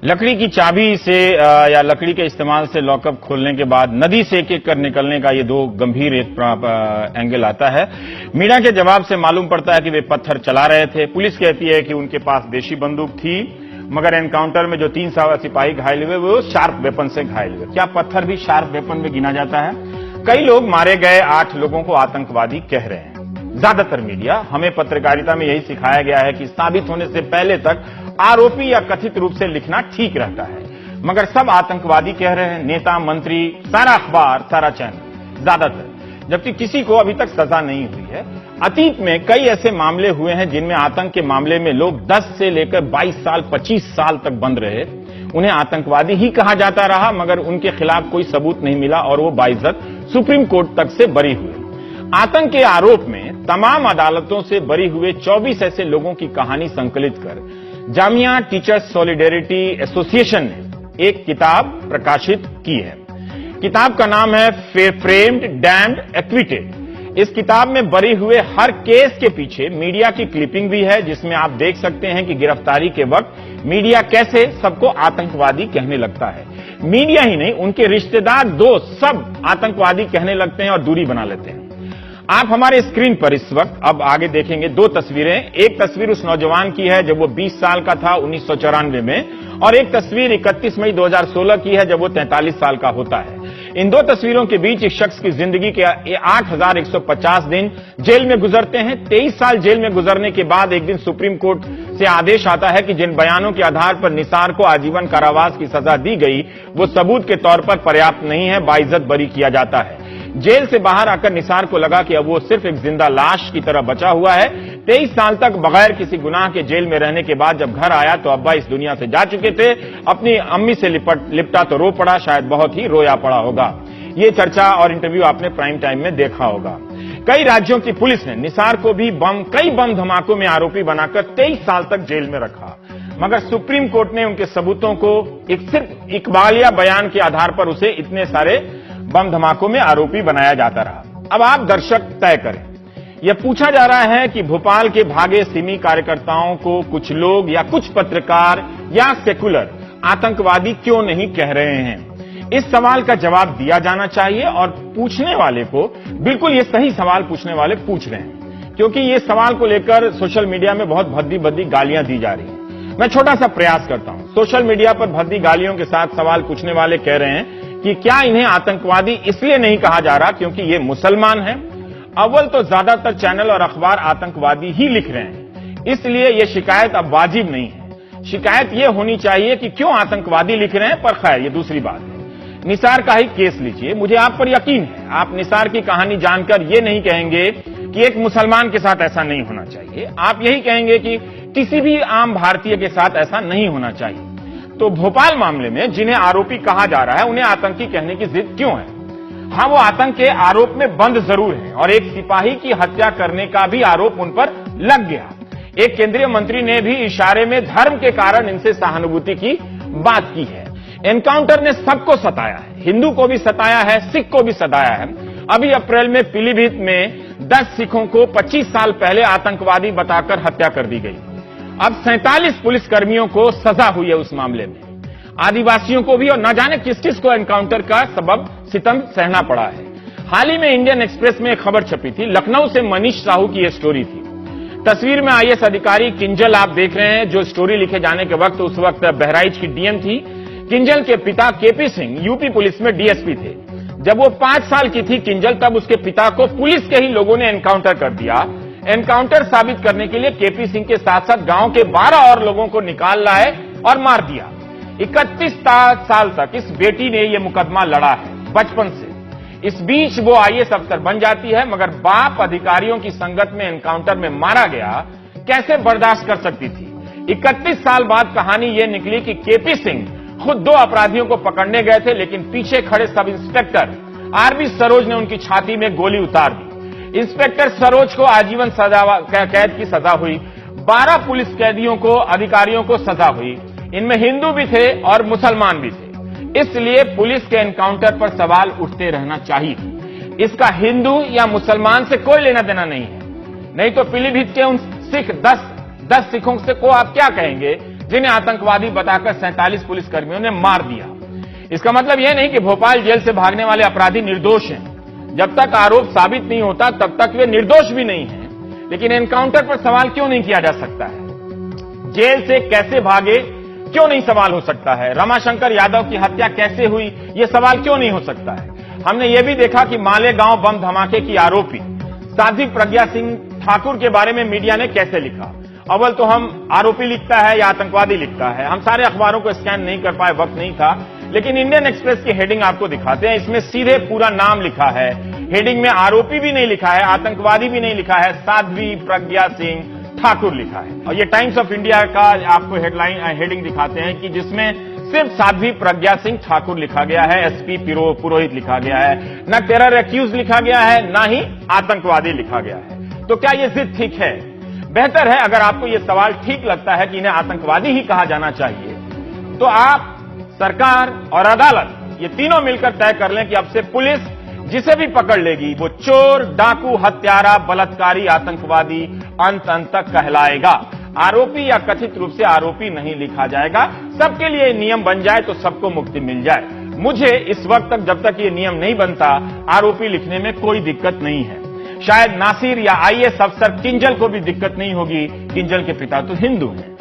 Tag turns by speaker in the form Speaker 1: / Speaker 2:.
Speaker 1: लकड़ी की चाबी से या लकड़ी के इस्तेमाल से लॉकअप खोलने के बाद नदी से एक-एक कर निकलने का ये दो गंभीर एंगल आता है। मीडिया के जवाब से मालूम पड़ता है कि वे पत्थर चला रहे थे। पुलिस कहती है कि उनके पास देशी बंदूक थी, मगर एनकाउंटर में जो 3 सिपाही घायल हुए वो शार्प वेपन से घायल हुए। क्या पत्थर भी शार्प वेपन में गिना जाता है? कई लोग मारे गए 8 लोगों को आतंकवादी कह रहे हैं। ज्यादातर मीडिया, हमें पत्रकारिता में यही सिखाया गया है कि साबित होने से पहले तक आरोपी या कथित रूप से लिखना ठीक रहता है, मगर सब आतंकवादी कह रहे हैं, नेता, मंत्री, सारा अखबार, सारा चैनल, ज्यादातर, जबकि किसी को अभी तक सजा नहीं हुई है। अतीत में कई ऐसे मामले हुए हैं जिनमें आतंक के मामले में लोग 10 से लेकर 22 साल, 25 साल तक बंद रहे। उन्हें आतंकवादी ही कहा जाता रहा, मगर उनके खिलाफ कोई सबूत नहीं मिला और वो बाइज्जत सुप्रीम कोर्ट तक से बरी हुए। आतंक के आरोप में तमाम अदालतों से बरी हुए 24 ऐसे लोगों की कहानी संकलित कर जामिया टीचर्स सॉलिडेरिटी एसोसिएशन ने एक किताब प्रकाशित की है। किताब का नाम है फ्रेम्ड, डैम्ड, एक्विटेड। इस किताब में बरी हुए हर केस के पीछे मीडिया की क्लिपिंग भी है, जिसमें आप देख सकते हैं कि गिरफ्तारी के वक्त मीडिया कैसे सबको आतंकवादी कहने लगता है। मीडिया ही नहीं, उनके रिश्तेदार, दोस्त, सब आतंकवादी कहने लगते हैं और दूरी बना लेते हैं। आप हमारे स्क्रीन पर इस वक्त अब आगे देखेंगे 2 तस्वीरें। एक तस्वीर उस नौजवान की है जब वो 20 साल का था 1994 में, और एक तस्वीर 31 मई 2016 की है जब वो 43 साल का होता है। इन 2 तस्वीरों के बीच इस शख्स की जिंदगी के 8150 दिन जेल में गुजरते हैं। 23 साल जेल में गुजरने के बाद एक दिन सुप्रीम कोर्ट से आदेश आता है कि जिन बयानों के आधार पर निसार को आजीवन कारावास की सजा दी गई वो सबूत के तौर पर पर्याप्त नहीं है, बाइज्जत बरी किया जाता है। जेल से बाहर आकर निसार को लगा कि अब वो सिर्फ एक जिंदा लाश की तरह बचा हुआ है। 23 साल तक बगैर किसी गुनाह के जेल में रहने के बाद जब घर आया तो अब्बा इस दुनिया से जा चुके थे। अपनी अम्मी से लिपटा तो रो पड़ा, शायद बहुत ही रोया पड़ा होगा। ये चर्चा और इंटरव्यू आपने प्राइम टाइम में देखा होगा। कई राज्यों की पुलिस ने निसार को भी कई बम धमाकों में आरोपी बनाकर 23 साल तक जेल में रखा, मगर सुप्रीम कोर्ट ने उनके सबूतों को सिर्फ इकबालिया बयान के आधार पर उसे इतने सारे बम धमाकों में आरोपी बनाया जाता रहा। अब आप दर्शक तय करें। यह पूछा जा रहा है कि भोपाल के भागे सिमी कार्यकर्ताओं को कुछ लोग या कुछ पत्रकार या सेकुलर आतंकवादी क्यों नहीं कह रहे हैं। इस सवाल का जवाब दिया जाना चाहिए और पूछने वाले को बिल्कुल ये सही सवाल पूछने वाले पूछ रहे हैं, क्योंकि ये सवाल को लेकर सोशल मीडिया में बहुत भद्दी भद्दी गालियां दी जा रही हैं। मैं छोटा सा प्रयास करता हूं। सोशल मीडिया पर भद्दी गालियों के साथ सवाल पूछने वाले कह रहे हैं कि क्या इन्हें आतंकवादी इसलिए नहीं कहा जा रहा क्योंकि ये मुसलमान हैं। अव्वल तो ज्यादातर चैनल और अखबार आतंकवादी ही लिख रहे हैं, इसलिए ये शिकायत अब वाजिब नहीं है। शिकायत ये होनी चाहिए कि क्यों आतंकवादी लिख रहे हैं, पर खैर ये दूसरी बात है। निसार का ही केस लीजिए। मुझे आप पर यकीन है, आप निसार की कहानी जानकर ये नहीं कहेंगे कि एक मुसलमान के साथ ऐसा नहीं होना चाहिए। आप यही कहेंगे कि किसी भी आम भारतीय के साथ ऐसा नहीं होना चाहिए। तो भोपाल मामले में जिन्हें आरोपी कहा जा रहा है उन्हें आतंकी कहने की जिद क्यों है? हाँ, वो आतंक के आरोप में बंद जरूर है और एक सिपाही की हत्या करने का भी आरोप उन पर लग गया। एक केंद्रीय मंत्री ने भी इशारे में धर्म के कारण इनसे सहानुभूति की बात की है। एनकाउंटर ने सबको सताया है, हिंदू को भी सताया है, सिख को भी सताया है। अभी अप्रैल में पीलीभीत में 10 सिखों को 25 साल पहले आतंकवादी बताकर हत्या कर दी गई। अब 47 पुलिसकर्मियों को सजा हुई है उस मामले में। आदिवासियों को भी और न जाने किस किस को एनकाउंटर का सबब सितम सहना पड़ा है। हाल ही में इंडियन एक्सप्रेस में एक खबर छपी थी, लखनऊ से मनीष साहू की यह स्टोरी थी। तस्वीर में आईएएस अधिकारी किंजल आप देख रहे हैं, जो स्टोरी लिखे जाने के वक्त उस वक्त बहराइच की डीएम थी। किंजल के पिता केपी सिंह यूपी पुलिस में डीएसपी थे। जब वो 5 साल की थी किंजल, तब उसके पिता को पुलिस के ही लोगों ने एनकाउंटर कर दिया। एनकाउंटर साबित करने के लिए केपी सिंह के साथ साथ गांव के 12 और लोगों को निकाल लाए और मार दिया। 31 साल तक इस बेटी ने यह मुकदमा लड़ा है बचपन से। इस बीच वो आईएएस अफसर बन जाती है, मगर बाप अधिकारियों की संगत में एनकाउंटर में मारा गया, कैसे बर्दाश्त कर सकती थी। 31 साल बाद कहानी यह निकली कि केपी सिंह खुद 2 अपराधियों को पकड़ने गए थे, लेकिन पीछे खड़े सब इंस्पेक्टर आरबी सरोज ने उनकी छाती में गोली उतार दी। इंस्पेक्टर सरोज को आजीवन कैद की सजा हुई। 12 पुलिस कैदियों को, अधिकारियों को सजा हुई। इनमें हिंदू भी थे और मुसलमान भी थे। इसलिए पुलिस के एनकाउंटर पर सवाल उठते रहना चाहिए। इसका हिंदू या मुसलमान से कोई लेना देना नहीं है। नहीं तो पीलीभीत के उन सिख 10 सिखों से को आप क्या कहेंगे जिन्हें आतंकवादी बताकर 47 पुलिसकर्मियों ने मार दिया। इसका मतलब यह नहीं कि भोपाल जेल से भागने वाले अपराधी निर्दोष हैं। जब तक आरोप साबित नहीं होता तब तक वे निर्दोष भी नहीं हैं। लेकिन एनकाउंटर पर सवाल क्यों नहीं किया जा सकता है? जेल से कैसे भागे क्यों नहीं सवाल हो सकता है? रमाशंकर यादव की हत्या कैसे हुई यह सवाल क्यों नहीं हो सकता है? हमने यह भी देखा कि मालेगांव बम धमाके की आरोपी साध्वी प्रज्ञा सिंह ठाकुर के बारे में मीडिया ने कैसे लिखा। अव्वल तो हम आरोपी लिखता है या आतंकवादी लिखता है, हम सारे अखबारों को स्कैन नहीं कर पाए, वक्त नहीं था। लेकिन इंडियन एक्सप्रेस की हेडिंग आपको दिखाते हैं। इसमें सीधे पूरा नाम लिखा है। हेडिंग में आरोपी भी नहीं लिखा है, आतंकवादी भी नहीं लिखा है, साध्वी प्रज्ञा सिंह ठाकुर लिखा है। और ये टाइम्स ऑफ इंडिया का आपको हेडिंग दिखाते हैं कि जिसमें सिर्फ साध्वी प्रज्ञा सिंह ठाकुर लिखा गया है, एसपी पुरोहित लिखा गया है, न टेरर एक्यूज लिखा गया है, न ही आतंकवादी लिखा गया है। तो क्या यह जिद ठीक है? बेहतर है, अगर आपको यह सवाल ठीक लगता है कि इन्हें आतंकवादी ही कहा जाना चाहिए, तो आप, सरकार और अदालत ये तीनों मिलकर तय कर लें कि अब से पुलिस जिसे भी पकड़ लेगी वो चोर, डाकू, हत्यारा, बलात्कारी, आतंकवादी अंत तक कहलाएगा। आरोपी या कथित रूप से आरोपी नहीं लिखा जाएगा। सबके लिए नियम बन जाए तो सबको मुक्ति मिल जाए। मुझे इस वक्त तक, जब तक ये नियम नहीं बनता, आरोपी लिखने में कोई दिक्कत नहीं है। शायद नासिर या आईएएस अफसर किंजल को भी दिक्कत नहीं होगी। किंजल के पिता तो हिंदू हैं।